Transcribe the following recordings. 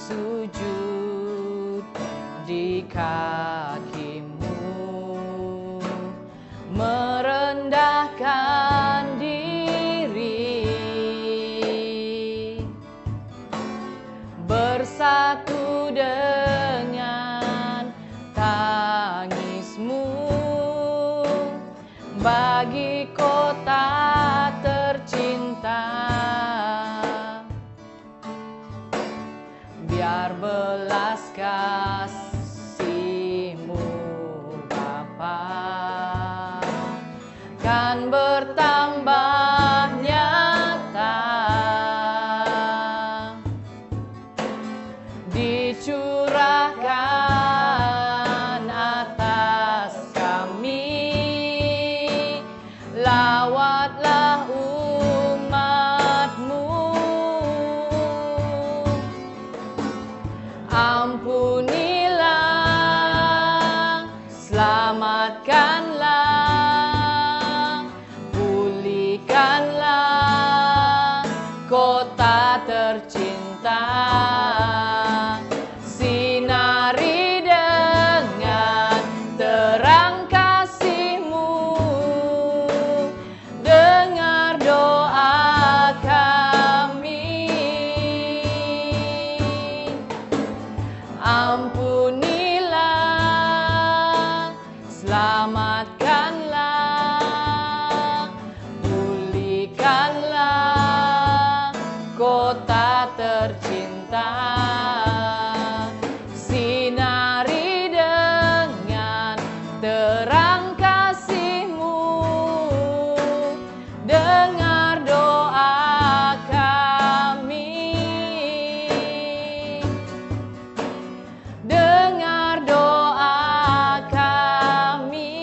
sujud di kaki-Mu, merendahkan diri, bersatu dengan tangis-Mu bagi kota tercinta. Biar belas kasih-Mu Bapa kan bertambah nyata, dicurahkan atas kami. Lawatlah umat-Mu, ampunilah, selamatkanlah, pulihkanlah kota tercinta. Sinari dengan terang kasih-Mu, dengar doa kami. Ampunilah, selamatkanlah, pulihkanlah kota tercinta. Sinari dengan terang kasih-Mu, dengar doa kami. Dengar doa kami.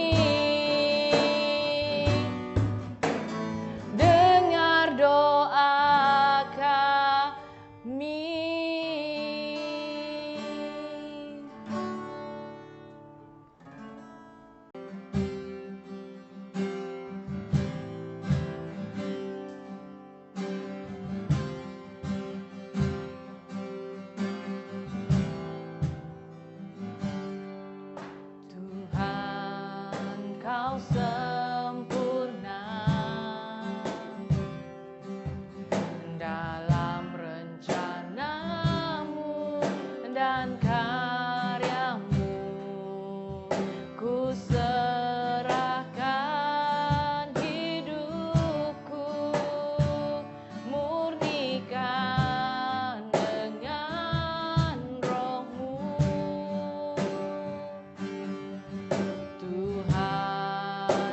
Dengar doa kami. Tuhan, Kau sempurna dalam rencana-Mu dan karya-Mu. Ku serahkan hidupku, murnikan dengan Roh-Mu. Tuhan, Kau sempurna dalam rencana-Mu dan karya-Mu. Ku serahkan hidupku, murnikan dengan Roh-Mu. Tuhan, Kau sempurna dalam rencana-Mu dan karya-Mu. Ku serahkan hidupku, murnikan dengan Roh-Mu. Tuhan, Kau sempurna dalam rencana-Mu dan karya-Mu. Ku serahkan hidupku, murnikan dengan Roh-Mu. Tuhan,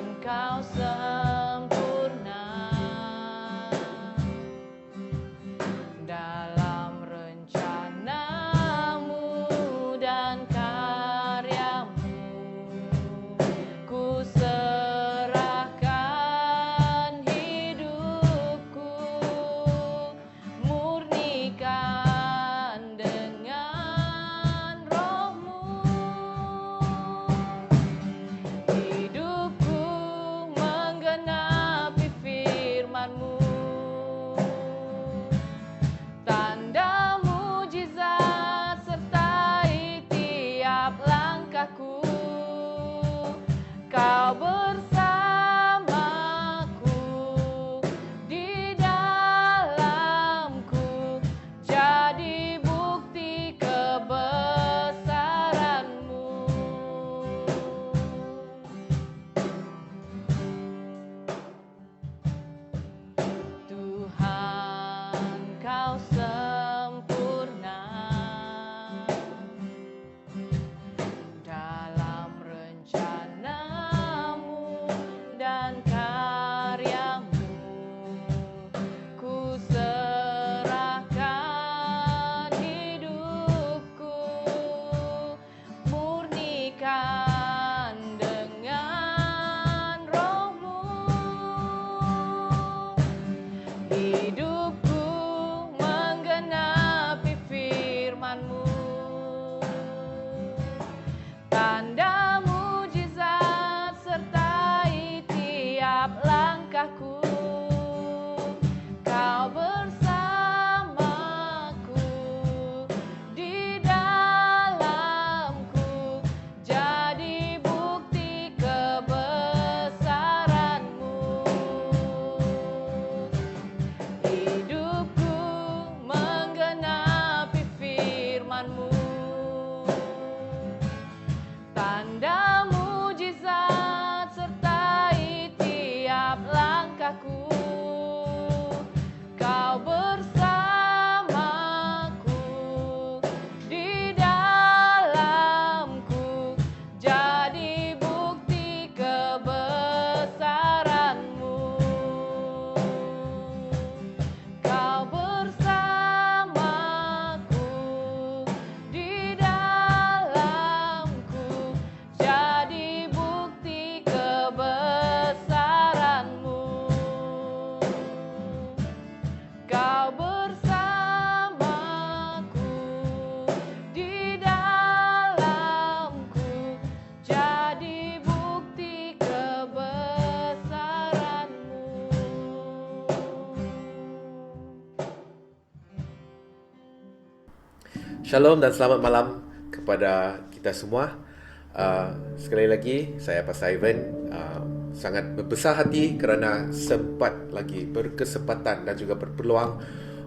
Shalom dan selamat malam kepada kita semua. Sekali lagi, saya Pastor Ivan sangat berbesar hati kerana sempat lagi berkesempatan dan juga berpeluang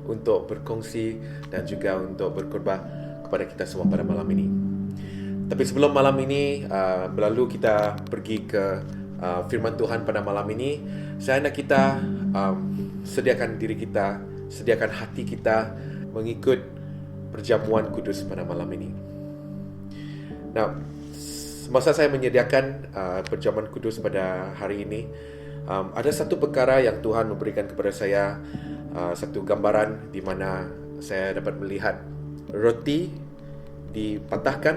untuk berkongsi dan juga untuk berkhotbah kepada kita semua pada malam ini. Tapi sebelum malam ini, berlalu kita pergi ke firman Tuhan pada malam ini, saya nak kita sediakan diri kita, sediakan hati kita mengikut perjamuan kudus pada malam ini. Nah, semasa saya menyediakan perjamuan kudus pada hari ini, ada satu perkara yang Tuhan memberikan kepada saya, satu gambaran di mana saya dapat melihat roti dipatahkan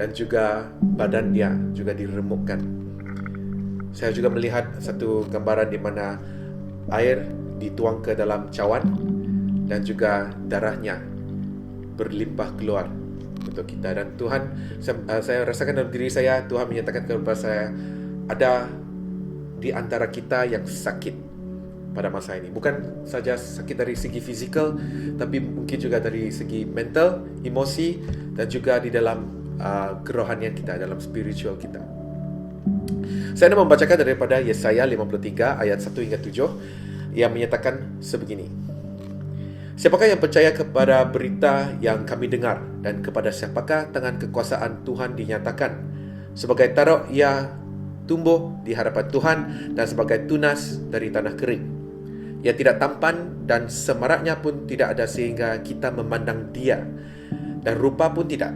dan juga badan dia juga diremukkan. Saya juga melihat satu gambaran di mana air dituang ke dalam cawan dan juga darahnya berlimpah keluar untuk kita. Dan Tuhan, saya rasakan dalam diri saya, Tuhan menyatakan kepada saya, ada di antara kita yang sakit pada masa ini. Bukan saja sakit dari segi fizikal, tapi mungkin juga dari segi mental, emosi, dan juga di dalam kerohanian kita, dalam spiritual kita. Saya nak membacakan daripada Yesaya 53 ayat 1 hingga 7 yang menyatakan sebegini. Siapakah yang percaya kepada berita yang kami dengar, dan kepada siapakah tangan kekuasaan Tuhan dinyatakan? Sebagai taruk ia tumbuh di hadapan Tuhan dan sebagai tunas dari tanah kering. Ia tidak tampan dan semaraknya pun tidak ada sehingga kita memandang dia, dan rupa pun tidak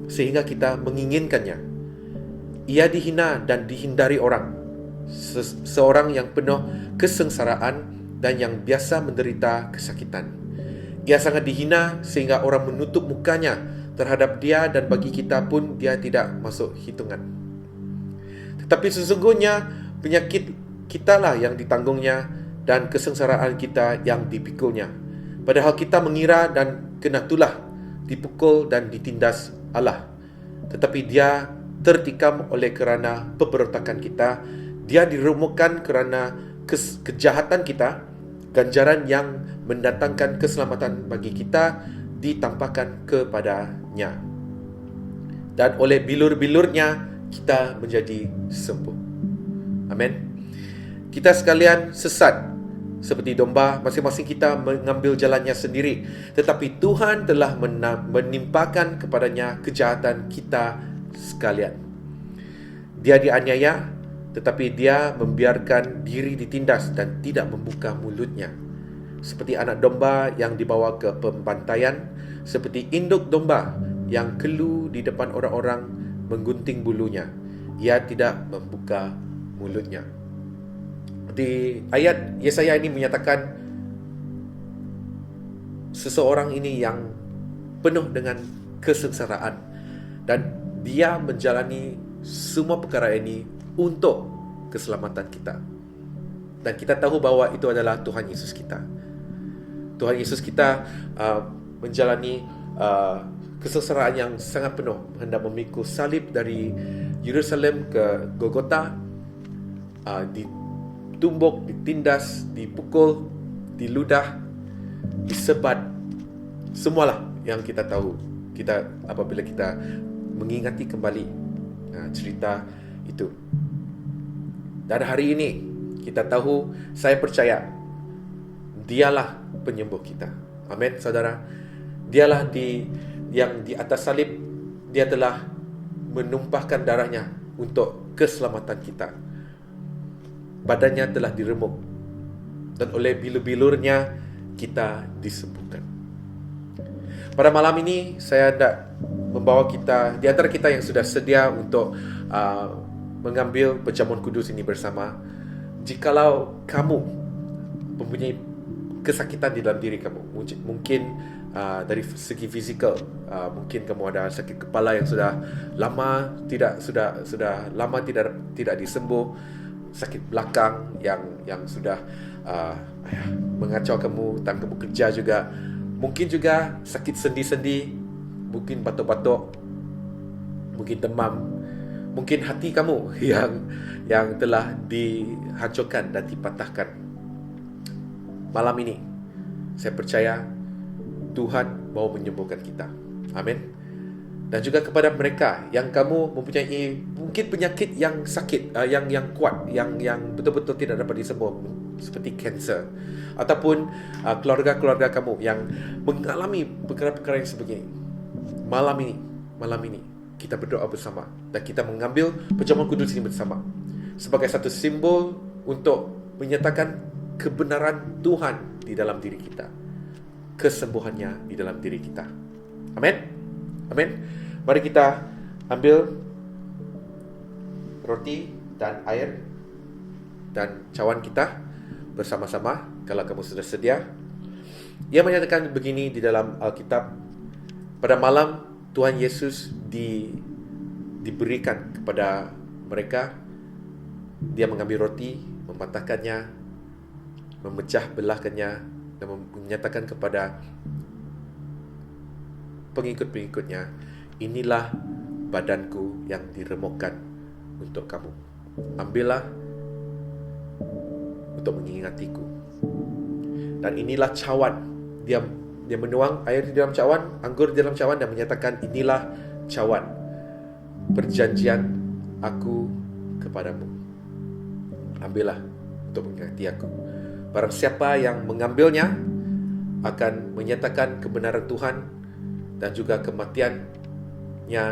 sehingga kita menginginkannya. Ia dihina dan dihindari orang, seorang yang penuh kesengsaraan dan yang biasa menderita kesakitan. Ia sangat dihina sehingga orang menutup mukanya terhadap dia, dan bagi kita pun dia tidak masuk hitungan. Tetapi sesungguhnya penyakit kitalah yang ditanggungnya dan kesengsaraan kita yang dipikulnya. Padahal kita mengira dan kena tulah, dipukul dan ditindas Allah. Tetapi dia tertikam oleh kerana pemberontakan kita, dia diremukkan kerana kejahatan kita. Ganjaran yang mendatangkan keselamatan bagi kita ditampakkan kepadanya, dan oleh bilur-bilurnya kita menjadi sembuh. Amin. Kita sekalian sesat seperti domba, masing-masing kita mengambil jalannya sendiri, tetapi Tuhan telah menimpakan kepadanya kejahatan kita sekalian. Dia dianiaya, tetapi dia membiarkan diri ditindas dan tidak membuka mulutnya. Seperti anak domba yang dibawa ke pembantaian, seperti induk domba yang kelu di depan orang-orang menggunting bulunya, ia tidak membuka mulutnya. Di ayat Yesaya ini menyatakan seseorang ini yang penuh dengan kesengsaraan, dan dia menjalani semua perkara ini untuk keselamatan kita. Dan kita tahu bahawa itu adalah Tuhan Yesus kita. Tuhan Yesus kita menjalani kesengsaraan yang sangat penuh, hendak memikul salib dari Yerusalem ke Golgota, ditumbuk, ditindas, dipukul, diludah, disebat. Semualah yang kita tahu. Kita apabila kita mengingati kembali cerita itu. Dan hari ini kita tahu, saya percaya dialah penyembuh kita. Amin, saudara. Dialah yang di atas salib, dia telah menumpahkan darahnya untuk keselamatan kita. Badannya telah diremuk, dan oleh bilur-bilurnya kita disembuhkan. Pada malam ini saya hendak membawa kita, di antara kita yang sudah sedia untuk mengambil perjamuan kudus ini bersama, jikalau kamu mempunyai kesakitan di dalam diri kamu, mungkin dari segi fizikal, mungkin kamu ada sakit kepala yang sudah lama tidak disembuh, sakit belakang yang sudah mengacau kamu, dan kamu kerja juga, mungkin juga sakit sendi-sendi, mungkin batuk-batuk, mungkin demam, mungkin hati kamu yang telah dihancurkan dan dipatahkan. Malam ini saya percaya Tuhan mau menyembuhkan kita. Amin. Dan juga kepada mereka yang kamu mempunyai mungkin penyakit yang sakit, yang kuat, yang betul-betul tidak dapat disembuh, seperti kanser, ataupun keluarga-keluarga kamu yang mengalami perkara-perkara yang sebegini. Malam ini kita berdoa bersama dan kita mengambil perjamuan kudus ini bersama sebagai satu simbol untuk menyatakan kebenaran Tuhan di dalam diri kita, kesembuhannya di dalam diri kita. Amin. Amin. Mari kita ambil roti dan air dan cawan kita bersama-sama. Kalau kamu sudah sedia. Ia menyatakan begini di dalam Alkitab. Pada malam Tuhan Yesus diberikan kepada mereka. Dia mengambil roti, mematahkannya, memecah belahkannya, dan menyatakan kepada pengikut-pengikutnya, inilah badanku yang diremukkan untuk kamu. Ambillah untuk mengingatiku. Dan inilah cawan. Dia menuang air di dalam cawan, anggur di dalam cawan, dan menyatakan, inilah cawan perjanjian aku kepadamu. Ambillah untuk mengingati aku. Barang siapa yang mengambilnya akan menyatakan kebenaran Tuhan dan juga kematiannya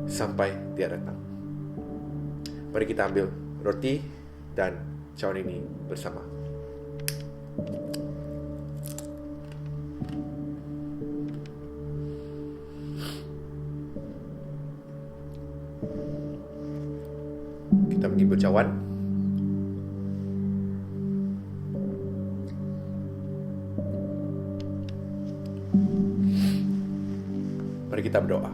sampai dia datang. Mari kita ambil roti dan cawan ini bersama. Kita mengambil cawan. Mari kita berdoa.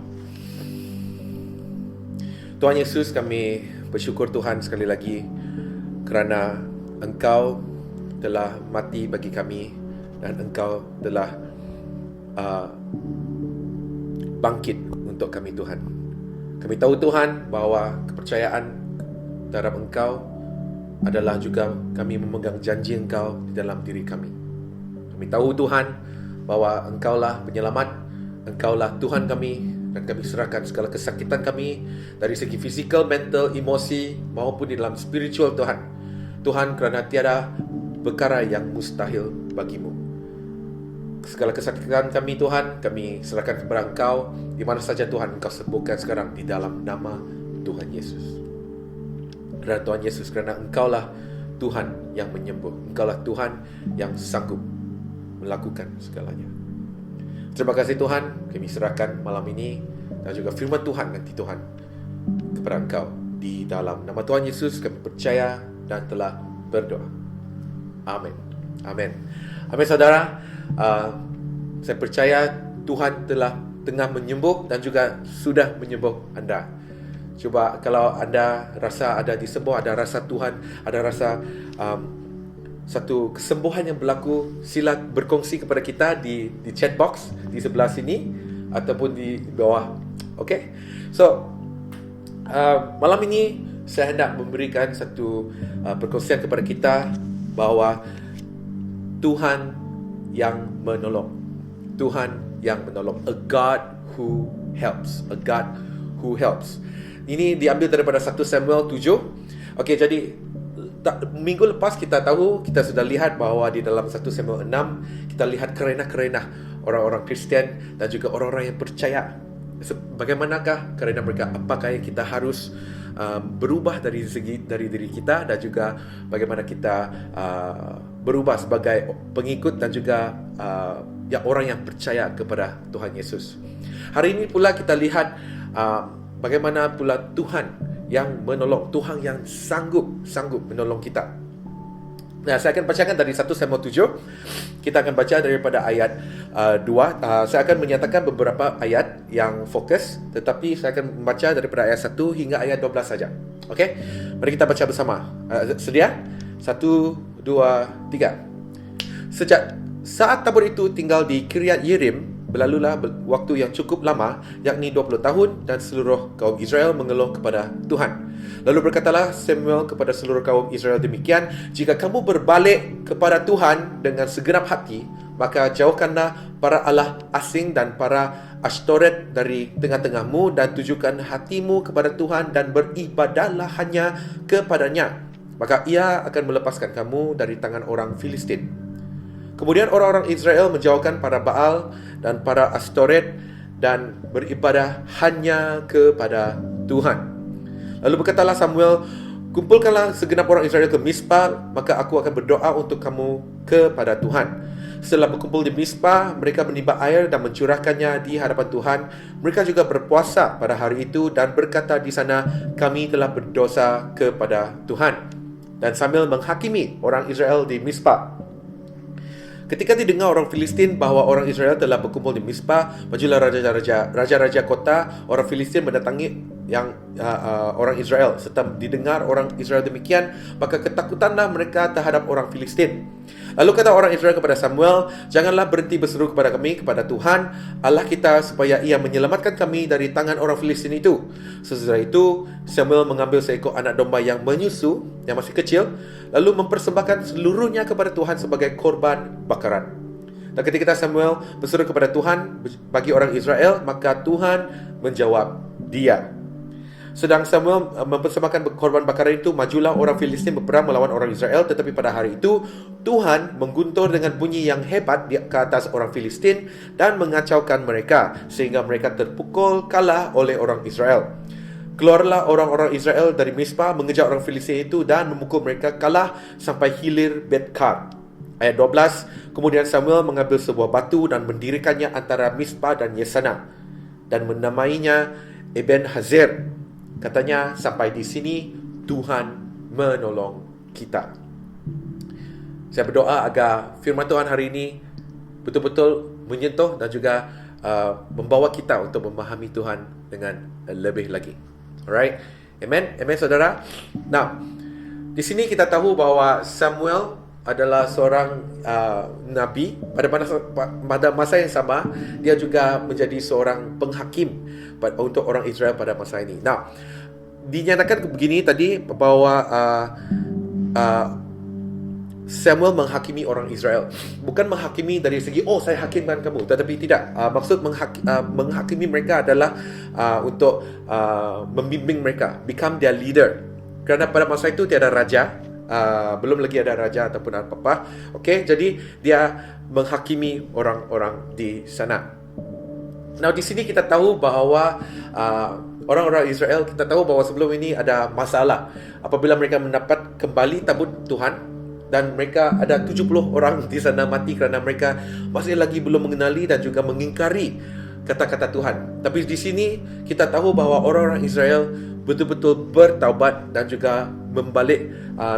Tuhan Yesus, kami bersyukur Tuhan sekali lagi kerana Engkau telah mati bagi kami dan Engkau telah bangkit untuk kami Tuhan. Kami tahu Tuhan bahawa kepercayaan terhadap Engkau adalah juga kami memegang janji Engkau di dalam diri kami. Kami tahu Tuhan bahawa Engkaulah penyelamat, Engkaulah Tuhan kami, dan kami serahkan segala kesakitan kami dari segi fizikal, mental, emosi maupun di dalam spiritual Tuhan. Tuhan, kerana tiada perkara yang mustahil bagimu. Segala kesakitan kami Tuhan, kami serahkan kepada Engkau. Di mana saja Tuhan, Engkau sembuhkan sekarang di dalam nama Tuhan Yesus. Kerana Tuhan Yesus, kerana Engkaulah Tuhan yang menyembuh, Engkaulah Tuhan yang sanggup melakukan segalanya. Terima kasih Tuhan, kami serahkan malam ini dan juga firman Tuhan nanti Tuhan kepada Engkau. Di dalam nama Tuhan Yesus kami percaya dan telah berdoa. Amin. Amin. Amin saudara. Saya percaya Tuhan telah tengah menyembuh dan juga sudah menyembuh anda. Cuba kalau anda rasa ada disembuh, ada rasa Tuhan, ada rasa satu kesembuhan yang berlaku, sila berkongsi kepada kita di chat box di sebelah sini ataupun di bawah. Okay? So malam ini saya hendak memberikan satu perkongsian kepada kita bahawa Tuhan yang menolong. Tuhan yang menolong. A God who helps. A God who helps. Ini diambil daripada 1 Samuel 7. Okay, jadi minggu lepas kita tahu, kita sudah lihat bahawa di dalam 1 Samuel 6 kita lihat kerenah-kerenah orang-orang Kristian dan juga orang-orang yang percaya. Bagaimanakah kerenah mereka? Apakah yang kita harus berubah dari diri kita, dan juga bagaimana kita berubah sebagai pengikut dan juga orang yang percaya kepada Tuhan Yesus. Hari ini pula kita lihat bagaimana pula Tuhan yang menolong, Tuhan yang sanggup menolong kita. Nah, saya akan bacakan dari 1 Samuel 7. Kita akan baca daripada ayat 2. Saya akan menyatakan beberapa ayat yang fokus, tetapi saya akan membaca daripada ayat 1 hingga ayat 12 saja. Okey? Mari kita baca bersama. Sedia? 1, 2, 3. Sejak saat tabur itu tinggal di Kiryat Yerim, berlalulah waktu yang cukup lama, yakni 20 tahun, dan seluruh kaum Israel mengeluh kepada Tuhan. Lalu berkatalah Samuel kepada seluruh kaum Israel demikian, jika kamu berbalik kepada Tuhan dengan segenap hati, maka jauhkanlah para allah asing dan para Ashtoret dari tengah-tengahmu, dan tujukan hatimu kepada Tuhan dan beribadahlah hanya kepadanya. Maka ia akan melepaskan kamu dari tangan orang Filistin. Kemudian orang-orang Israel menjauhkan para Baal dan para Ashtoret dan beribadah hanya kepada Tuhan. Lalu berkatalah Samuel, kumpulkanlah segenap orang Israel ke Mizpah, maka aku akan berdoa untuk kamu kepada Tuhan. Setelah berkumpul di Mizpah, mereka menimba air dan mencurahkannya di hadapan Tuhan. Mereka juga berpuasa pada hari itu dan berkata di sana, kami telah berdosa kepada Tuhan. Dan Samuel menghakimi orang Israel di Mizpah. Ketika didengar orang Filistin bahawa orang Israel telah berkumpul di Mizpah, majulah raja-raja kota orang Filistin mendatangi orang Israel. Serta didengar orang Israel demikian, maka ketakutanlah mereka terhadap orang Filistin. Lalu kata orang Israel kepada Samuel, janganlah berhenti berseru kepada kami, kepada Tuhan Allah kita, supaya ia menyelamatkan kami dari tangan orang Filistin itu. Sesudah itu Samuel mengambil seekor anak domba yang menyusu, yang masih kecil, lalu mempersembahkan seluruhnya kepada Tuhan sebagai korban bakaran. Dan ketika Samuel berseru kepada Tuhan bagi orang Israel, maka Tuhan menjawab dia. Sedang Samuel mempersembahkan korban bakaran itu, majulah orang Filistin berperang melawan orang Israel. Tetapi pada hari itu Tuhan mengguntur dengan bunyi yang hebat ke atas orang Filistin dan mengacaukan mereka, sehingga mereka terpukul kalah oleh orang Israel. Keluarlah orang-orang Israel dari Mizpah, mengejar orang Filistin itu dan memukul mereka kalah sampai hilir Bet-Kar. Ayat 12, kemudian Samuel mengambil sebuah batu dan mendirikannya antara Mizpah dan Yesana, dan menamainya Eben Hazer. Katanya, sampai di sini Tuhan menolong kita. Saya berdoa agar firman Tuhan hari ini betul-betul menyentuh dan juga membawa kita untuk memahami Tuhan dengan lebih lagi. Alright? Amen? Amen, saudara? Now, di sini kita tahu bahawa Samuel adalah seorang nabi. Pada masa yang sama, dia juga menjadi seorang penghakim untuk orang Israel pada masa ini. Nah, dinyatakan begini tadi bahawa Samuel menghakimi orang Israel. Bukan menghakimi dari segi, oh saya hakimkan kamu, tetapi tidak. Maksud menghakimi mereka adalah untuk membimbing mereka, become their leader. Kerana pada masa itu tiada raja, belum lagi ada raja ataupun apa-apa. Okay, jadi dia menghakimi orang-orang di sana. Now di sini kita tahu bahawa orang-orang Israel, kita tahu bahawa sebelum ini ada masalah apabila mereka mendapat kembali tabut Tuhan, dan mereka ada 70 orang di sana mati kerana mereka masih lagi belum mengenali dan juga mengingkari kata-kata Tuhan. Tapi di sini kita tahu bahawa orang-orang Israel betul-betul bertaubat dan juga membalik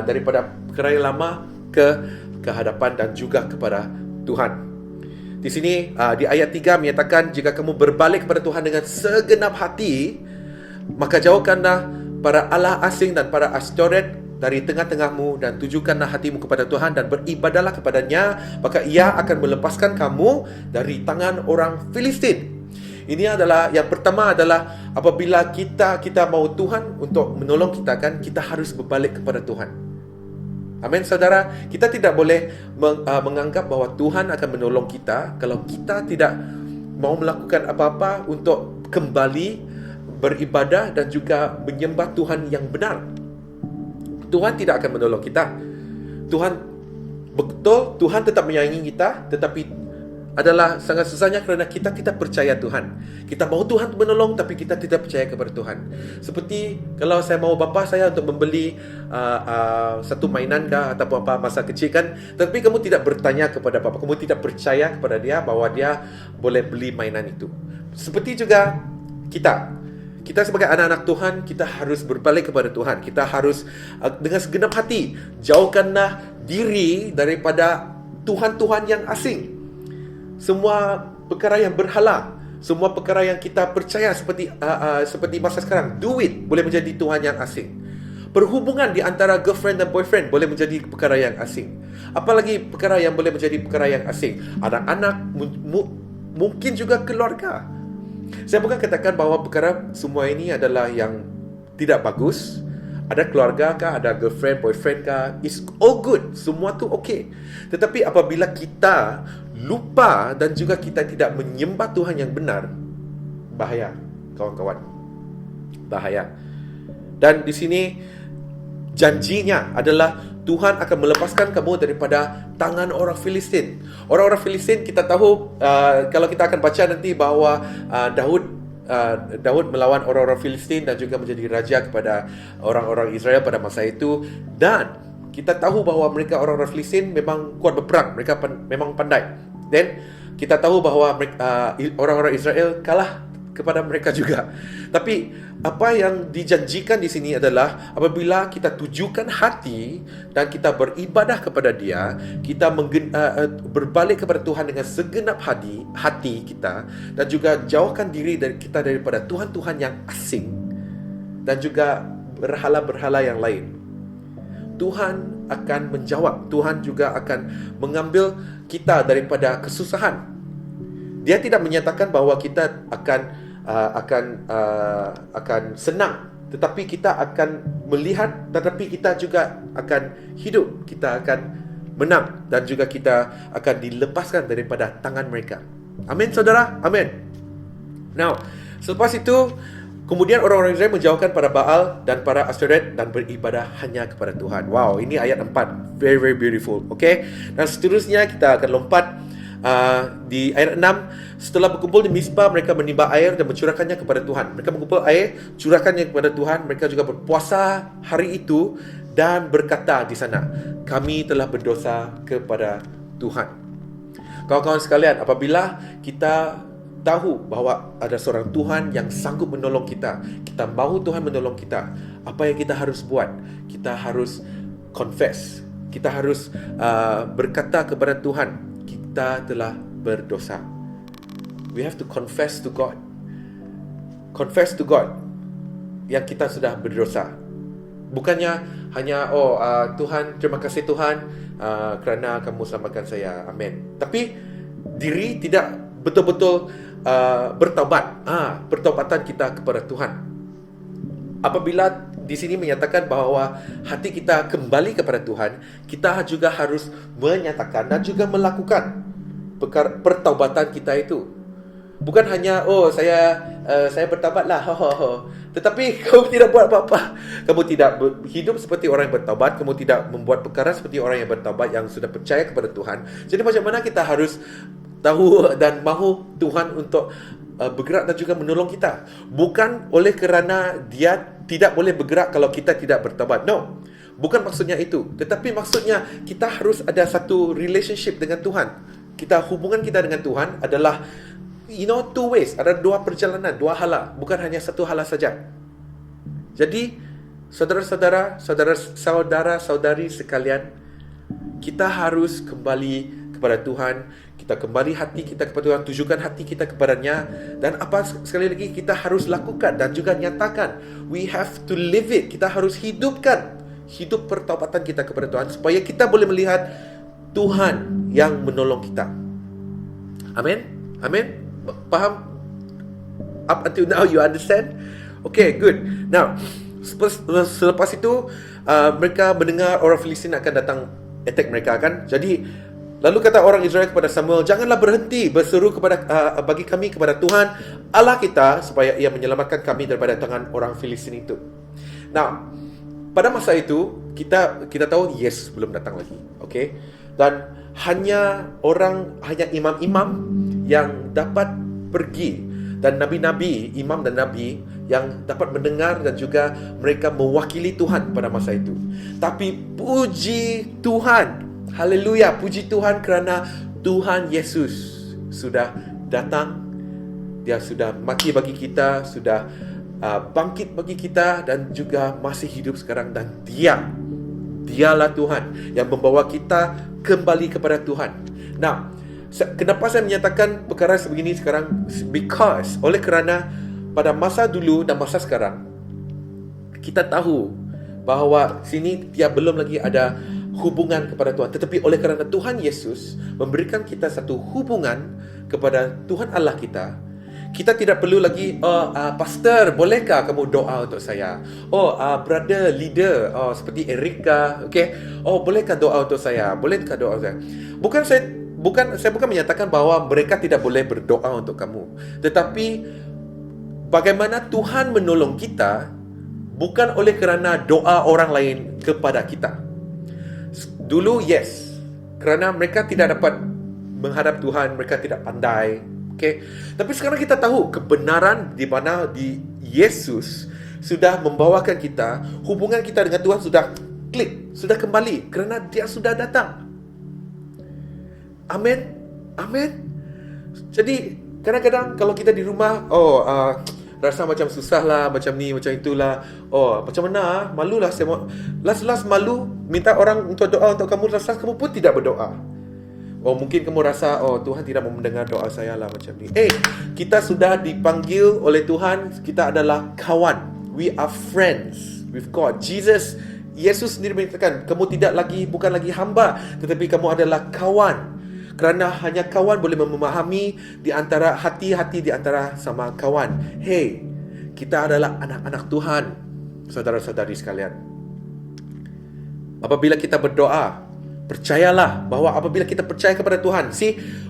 daripada perkara yang lama ke hadapan dan juga kepada Tuhan. Di sini di ayat 3 menyatakan, jika kamu berbalik kepada Tuhan dengan segenap hati, maka jauhkanlah para allah asing dan para Ashtoret dari tengah-tengahmu, dan tujukanlah hatimu kepada Tuhan dan beribadahlah kepadanya, maka ia akan melepaskan kamu dari tangan orang Filistin. Ini adalah, yang pertama adalah apabila kita mau Tuhan untuk menolong kita, kan, kita harus berbalik kepada Tuhan. Amin, saudara. Kita tidak boleh menganggap bahawa Tuhan akan menolong kita kalau kita tidak mau melakukan apa-apa untuk kembali beribadah dan juga menyembah Tuhan yang benar. Tuhan tidak akan menolong kita. Tuhan tetap menyayangi kita, tetapi adalah sangat susahnya kerana kita tidak percaya Tuhan. Kita mahu Tuhan menolong, tapi kita tidak percaya kepada Tuhan. Seperti kalau saya mahu bapa saya untuk membeli satu mainan kah atau apa masa kecil, kan, tapi kamu tidak bertanya kepada bapa, kamu tidak percaya kepada dia bahawa dia boleh beli mainan itu. Seperti juga kita sebagai anak-anak Tuhan, kita harus berbalik kepada Tuhan. Kita harus dengan segenap hati jauhkanlah diri daripada Tuhan-Tuhan yang asing. Semua perkara yang berhala, semua perkara yang kita percaya seperti masa sekarang, duit boleh menjadi Tuhan yang asing. Perhubungan di antara girlfriend dan boyfriend boleh menjadi perkara yang asing. Apalagi perkara yang boleh menjadi perkara yang asing. Anak-anak mungkin juga keluarga. Saya bukan katakan bahawa perkara semua ini adalah yang tidak bagus. Ada keluarga kah, ada girlfriend, boyfriend kah, it's all good. Semua tu okay. Tetapi apabila kita lupa dan juga kita tidak menyembah Tuhan yang benar, bahaya, kawan-kawan. Bahaya. Dan di sini janjinya adalah Tuhan akan melepaskan kamu daripada tangan orang Filistin. Orang-orang Filistin kita tahu, kalau kita akan baca nanti bahawa Daud melawan orang-orang Filistin dan juga menjadi raja kepada orang-orang Israel pada masa itu. Dan kita tahu bahawa mereka orang-orang Filistin memang kuat berperang, mereka memang pandai. Dan kita tahu bahawa orang-orang Israel kalah kepada mereka juga. Tapi apa yang dijanjikan di sini adalah apabila kita tujukan hati dan kita beribadah kepada Dia, kita berbalik kepada Tuhan dengan segenap hati kita, dan juga jauhkan diri dari kita daripada Tuhan-Tuhan yang asing dan juga berhala-berhala yang lain. Tuhan akan menjawab. Tuhan juga akan mengambil kita daripada kesusahan. Dia tidak menyatakan bahawa kita akan senang, tetapi kita akan melihat, tetapi kita juga akan hidup, kita akan menang, dan juga kita akan dilepaskan daripada tangan mereka. Amin, saudara? Amin. Now, selepas itu, kemudian orang-orang Israel menjauhkan para Baal dan para Astoret dan beribadah hanya kepada Tuhan. Wow, ini ayat 4. Very, very beautiful. Okay? Dan seterusnya kita akan lompat di ayat 6. Setelah berkumpul di Mizpah, mereka menimba air dan mencurahkannya kepada Tuhan. Mereka mengumpul air, curahkannya kepada Tuhan. Mereka juga berpuasa hari itu dan berkata di sana, kami telah berdosa kepada Tuhan. Kawan-kawan sekalian, apabila kita tahu bahawa ada seorang Tuhan yang sanggup menolong kita, kita mahu Tuhan menolong kita, apa yang kita harus buat? Kita harus confess. Kita harus berkata kepada Tuhan, kita telah berdosa. We have to confess to God. Confess to God yang kita sudah berdosa. Bukannya hanya Tuhan, terima kasih Tuhan kerana kamu selamatkan saya. Amin. Tapi diri tidak betul-betul bertaubat. Pertaubatan kita kepada Tuhan. Apabila di sini menyatakan bahawa hati kita kembali kepada Tuhan, kita juga harus menyatakan dan juga melakukan pertaubatan kita itu. Bukan hanya saya bertaubatlah, tetapi kamu tidak buat apa-apa. Kamu tidak hidup seperti orang yang bertaubat. Kamu tidak membuat perkara seperti orang yang bertaubat, yang sudah percaya kepada Tuhan. Jadi macam mana kita harus tahu dan mahu Tuhan untuk bergerak dan juga menolong kita? Bukan oleh kerana Dia tidak boleh bergerak kalau kita tidak bertaubat. No, bukan maksudnya itu. Tetapi maksudnya kita harus ada satu relationship dengan Tuhan. Hubungan kita dengan Tuhan adalah two ways. Ada dua perjalanan, dua hala, bukan hanya satu hala saja. Jadi saudara-saudari sekalian, kita harus kembali kepada Tuhan. Kita kembali hati kita kepada Tuhan, tujukan hati kita kepadanya. Dan apa sekali lagi kita harus lakukan dan juga nyatakan, we have to live it. Kita harus hidup pertaubatan kita kepada Tuhan, supaya kita boleh melihat Tuhan yang menolong kita. Amin? Amin? Faham? Up until now you understand? Okay, good. Now, selepas itu mereka mendengar orang Filistin akan datang attack mereka kan. Jadi lalu kata orang Israel kepada Samuel, janganlah berhenti berseru bagi kami kepada Tuhan Allah kita, supaya Ia menyelamatkan kami daripada tangan orang Filistin itu. Now, pada masa itu kita tahu Yesus belum datang lagi. Okay? Dan hanya imam-imam yang dapat pergi, dan nabi-nabi, imam dan nabi yang dapat mendengar dan juga mereka mewakili Tuhan pada masa itu. Tapi puji Tuhan, haleluya, puji Tuhan kerana Tuhan Yesus sudah datang. Dia sudah mati bagi kita, sudah bangkit bagi kita, dan juga masih hidup sekarang. Dan Dialah Tuhan yang membawa kita kembali kepada Tuhan. Nah, kenapa saya menyatakan perkara sebegini sekarang? Because oleh kerana pada masa dulu dan masa sekarang, kita tahu bahawa sini dia belum lagi ada hubungan kepada Tuhan. Tetapi oleh kerana Tuhan Yesus memberikan kita satu hubungan kepada Tuhan Allah kita, kita tidak perlu lagi, pastor, bolehkah kamu doa untuk saya? Brother, leader, seperti Erika, okay? Bolehkah doa untuk saya? Bolehkah doa untuk saya? Saya bukan menyatakan bahawa mereka tidak boleh berdoa untuk kamu. Tetapi bagaimana Tuhan menolong kita bukan oleh kerana doa orang lain kepada kita. Dulu, yes, kerana mereka tidak dapat menghadap Tuhan, mereka tidak pandai. Okay. Tapi sekarang kita tahu kebenaran di mana di Yesus sudah membawakan kita, hubungan kita dengan Tuhan sudah klik, sudah kembali kerana Dia sudah datang. Amin. Amin. Jadi kadang-kadang kalau kita di rumah, rasa macam susah lah, macam ni, macam itulah. Macam mana? Malulah saya. Last malu minta orang untuk doa untuk kamu, last kamu pun tidak berdoa. Mungkin kamu rasa, Tuhan tidak mau mendengar doa saya lah macam ni. Kita sudah dipanggil oleh Tuhan, kita adalah kawan. We are friends with God. Yesus sendiri mengatakan, kamu bukan lagi hamba, tetapi kamu adalah kawan. Kerana hanya kawan boleh memahami di antara hati-hati di antara sama kawan. Kita adalah anak-anak Tuhan, saudara-saudari sekalian. Apabila kita berdoa, percayalah bahawa apabila kita percaya kepada Tuhan,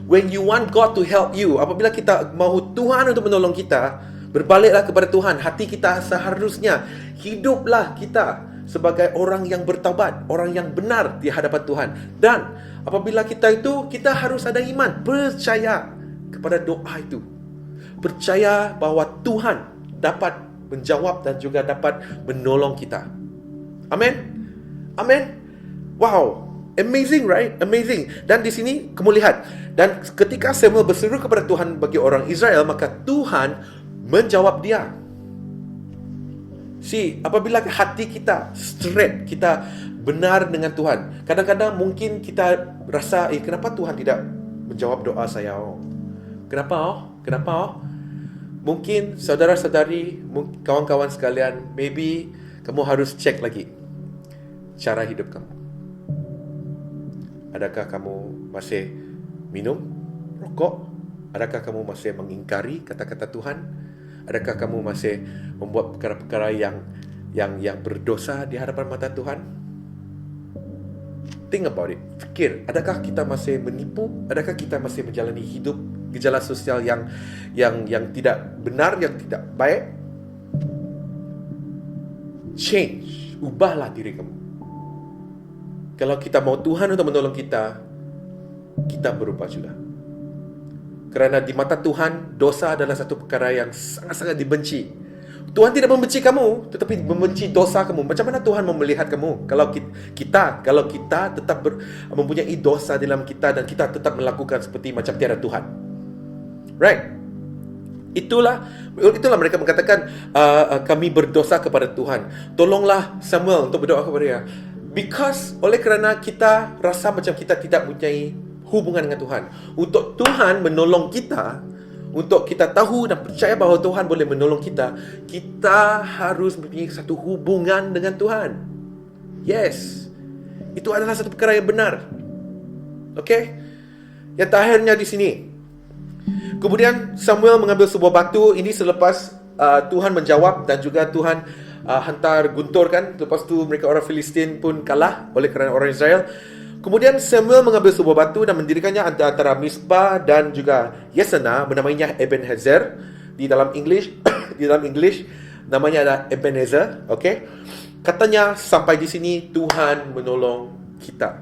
when you want God to help you, apabila kita mahu Tuhan untuk menolong kita, berbaliklah kepada Tuhan. Hati kita seharusnya, hiduplah kita sebagai orang yang bertaubat, orang yang benar di hadapan Tuhan. Dan apabila kita harus ada iman, percaya kepada doa itu. Percaya bahawa Tuhan dapat menjawab dan juga dapat menolong kita. Amin. Amin. Wow. Amazing, right? Amazing. Dan di sini kamu lihat, dan ketika Samuel berseru kepada Tuhan bagi orang Israel, maka Tuhan menjawab dia. Apabila hati kita straight, kita benar dengan Tuhan, kadang-kadang mungkin kita rasa, kenapa Tuhan tidak menjawab doa saya? Kenapa? Mungkin saudara-saudari, kawan-kawan sekalian, maybe kamu harus cek lagi cara hidup kamu. Adakah kamu masih minum rokok? Adakah kamu masih mengingkari kata-kata Tuhan? Adakah kamu masih membuat perkara-perkara yang berdosa di hadapan mata Tuhan? Think about it. Fikir, adakah kita masih menipu? Adakah kita masih menjalani hidup gejala sosial yang tidak benar, yang tidak baik? Change, ubahlah diri kamu. Kalau kita mau Tuhan untuk menolong kita, kita berubah juga. Kerana di mata Tuhan, dosa adalah satu perkara yang sangat-sangat dibenci. Tuhan tidak membenci kamu, tetapi membenci dosa kamu. Macam mana Tuhan mau melihat kamu? Kalau kita tetap mempunyai dosa dalam kita dan kita tetap melakukan seperti macam tiada Tuhan. Right? Itulah mereka mengatakan, kami berdosa kepada Tuhan. Tolonglah Samuel untuk berdoa kepada dia. Because oleh kerana kita rasa macam kita tidak mempunyai hubungan dengan Tuhan, untuk Tuhan menolong kita, untuk kita tahu dan percaya bahawa Tuhan boleh menolong kita, kita harus mempunyai satu hubungan dengan Tuhan. Yes, itu adalah satu perkara yang benar. Okay? Yang terakhirnya di sini, kemudian Samuel mengambil sebuah batu. Ini selepas Tuhan menjawab dan juga Tuhan hantar guntur kan. Lepas tu mereka orang Filistin pun kalah oleh kerana orang Israel. Kemudian Samuel mengambil sebuah batu dan mendirikannya antara Mizpah dan juga Yesana, menamainya Ebenezer. Di dalam English namanya adalah Ebenezer. Okay? Katanya sampai di sini Tuhan menolong kita.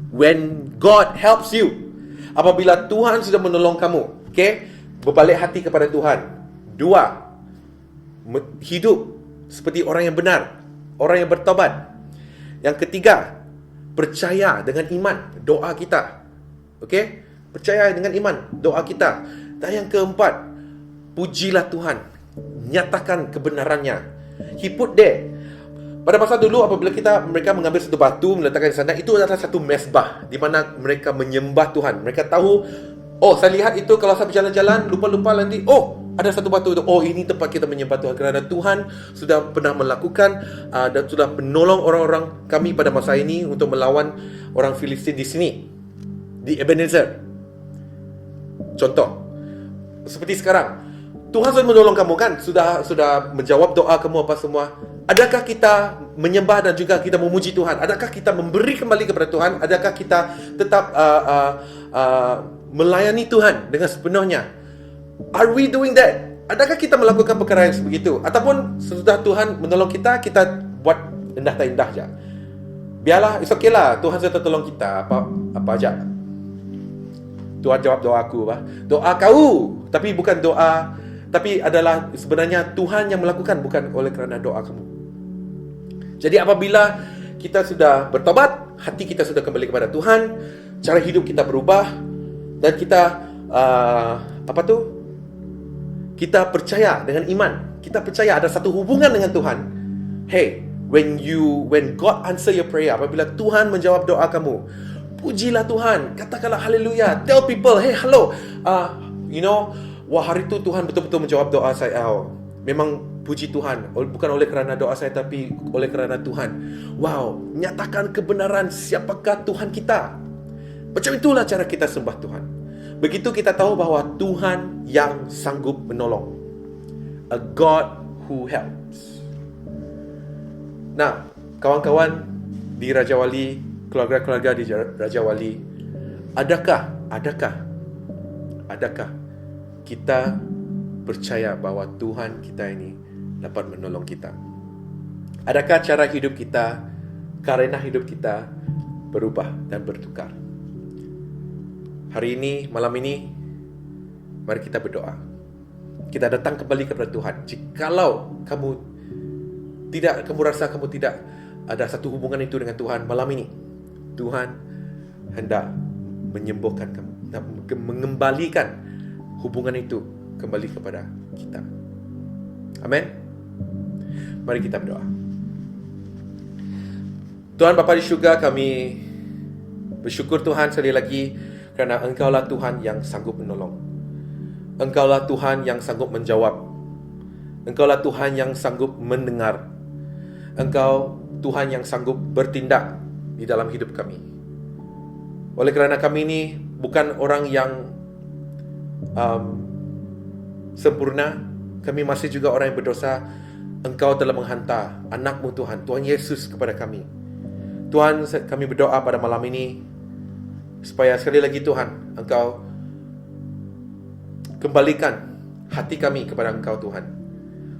When God helps you, apabila Tuhan sudah menolong kamu, okay, berbalik hati kepada Tuhan. 2, hidup seperti orang yang benar, orang yang bertobat. Yang ketiga, percaya dengan iman doa kita. Okay? Percaya dengan iman doa kita. Dan yang keempat, pujilah Tuhan, nyatakan kebenarannya. He put there. Pada masa dulu apabila mereka mengambil satu batu meletakkan di sana, itu adalah satu mezbah di mana mereka menyembah Tuhan. Mereka tahu, saya lihat itu kalau saya berjalan-jalan lupa-lupa nanti, ada satu batu itu. Ini tempat kita menyembah Tuhan. Kerana Tuhan sudah pernah melakukan dan sudah menolong orang-orang kami pada masa ini untuk melawan orang Filistin di sini, di Ebenezer. Contoh, seperti sekarang, Tuhan sudah menolong kamu kan? Sudah menjawab doa kamu apa semua. Adakah kita menyembah dan juga kita memuji Tuhan? Adakah kita memberi kembali kepada Tuhan? Adakah kita tetap melayani Tuhan dengan sepenuhnya? Are we doing that? Adakah kita melakukan perkara yang sebegitu? Ataupun sesudah Tuhan menolong kita, kita buat indah tak indah je? Biarlah, it's okay lah. Tuhan sudah tolong kita. Apa aja. Tuhan jawab doa aku. Doa kau. Tapi bukan doa. Tapi adalah sebenarnya Tuhan yang melakukan, bukan oleh kerana doa kamu. Jadi apabila kita sudah bertobat, hati kita sudah kembali kepada Tuhan, cara hidup kita berubah, dan kita kita percaya dengan iman. Kita percaya ada satu hubungan dengan Tuhan. Hey, when God answer your prayer, apabila Tuhan menjawab doa kamu, pujilah Tuhan, katakanlah haleluya, tell people, hey, hello, wah, hari itu Tuhan betul-betul menjawab doa saya. Memang puji Tuhan, bukan oleh kerana doa saya, tapi oleh kerana Tuhan. Wow, nyatakan kebenaran siapakah Tuhan kita. Macam itulah cara kita sembah Tuhan. Begitu kita tahu bahawa Tuhan yang sanggup menolong. A God who helps. Nah, kawan-kawan di Raja Wali, keluarga-keluarga di Raja Wali, adakah kita percaya bahawa Tuhan kita ini dapat menolong kita? Adakah cara hidup kita, karena hidup kita berubah dan bertukar? Hari ini, malam ini, mari kita berdoa. Kita datang kembali kepada Tuhan. Jikalau kamu rasa kamu tidak ada satu hubungan itu dengan Tuhan, malam ini Tuhan hendak menyembuhkan kamu, mengembalikan hubungan itu kembali kepada kita. Amin. Mari kita berdoa. Tuhan Bapa di syurga, kami bersyukur Tuhan sekali lagi kerana Engkaulah Tuhan yang sanggup menolong. Engkaulah Tuhan yang sanggup menjawab. Engkaulah Tuhan yang sanggup mendengar. Engkau Tuhan yang sanggup bertindak di dalam hidup kami. Oleh kerana kami ini bukan orang yang sempurna, kami masih juga orang yang berdosa. Engkau telah menghantar anak-Mu Tuhan, Tuhan Yesus kepada kami. Tuhan, kami berdoa pada malam ini supaya sekali lagi Tuhan, Engkau kembalikan hati kami kepada Engkau Tuhan.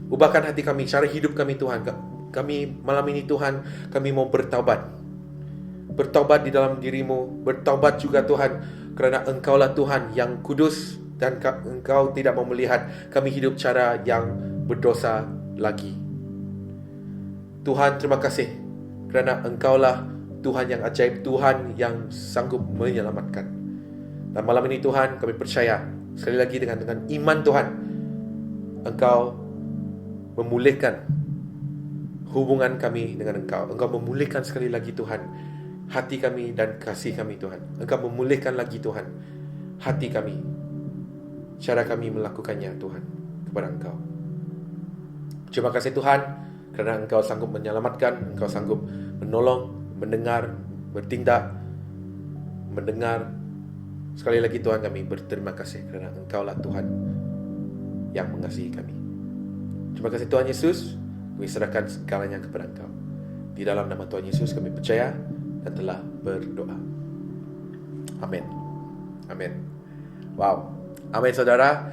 Ubahkan hati kami, cara hidup kami Tuhan. Kami malam ini Tuhan, kami mau bertaubat. Bertaubat di dalam diri-Mu. Bertaubat juga Tuhan, kerana Engkaulah Tuhan yang kudus, dan Engkau tidak mau melihat kami hidup cara yang berdosa lagi. Tuhan, terima kasih kerana Engkaulah Tuhan yang ajaib, Tuhan yang sanggup menyelamatkan. Dan malam ini Tuhan, kami percaya sekali lagi dengan iman Tuhan, Engkau memulihkan hubungan kami dengan Engkau. Engkau memulihkan sekali lagi Tuhan hati kami dan kasih kami Tuhan. Engkau memulihkan lagi Tuhan hati kami, cara kami melakukannya Tuhan kepada Engkau. Terima kasih Tuhan kerana Engkau sanggup menyelamatkan, Engkau sanggup menolong, mendengar, bertindak, mendengar. Sekali lagi Tuhan, kami berterima kasih kerana Engkaulah Tuhan yang mengasihi kami. Terima kasih Tuhan Yesus. Kami serahkan segalanya kepada Engkau. Di dalam nama Tuhan Yesus kami percaya dan telah berdoa. Amin. Amin. Wow. Amin saudara.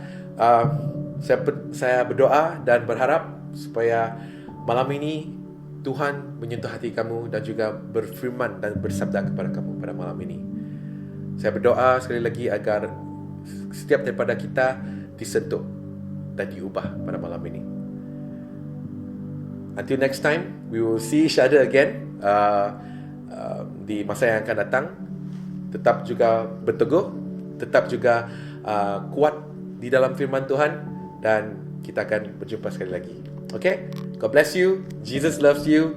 Saya berdoa dan berharap supaya malam ini Tuhan menyentuh hati kamu dan juga berfirman dan bersabda kepada kamu pada malam ini. Saya berdoa sekali lagi agar setiap daripada kita disentuh dan diubah pada malam ini. Until next time, we will see each other again di masa yang akan datang. Tetap juga berteguh, tetap juga kuat di dalam firman Tuhan, dan kita akan berjumpa sekali lagi. Okay? God bless you. Jesus loves you.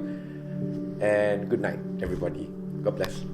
And good night, everybody. God bless.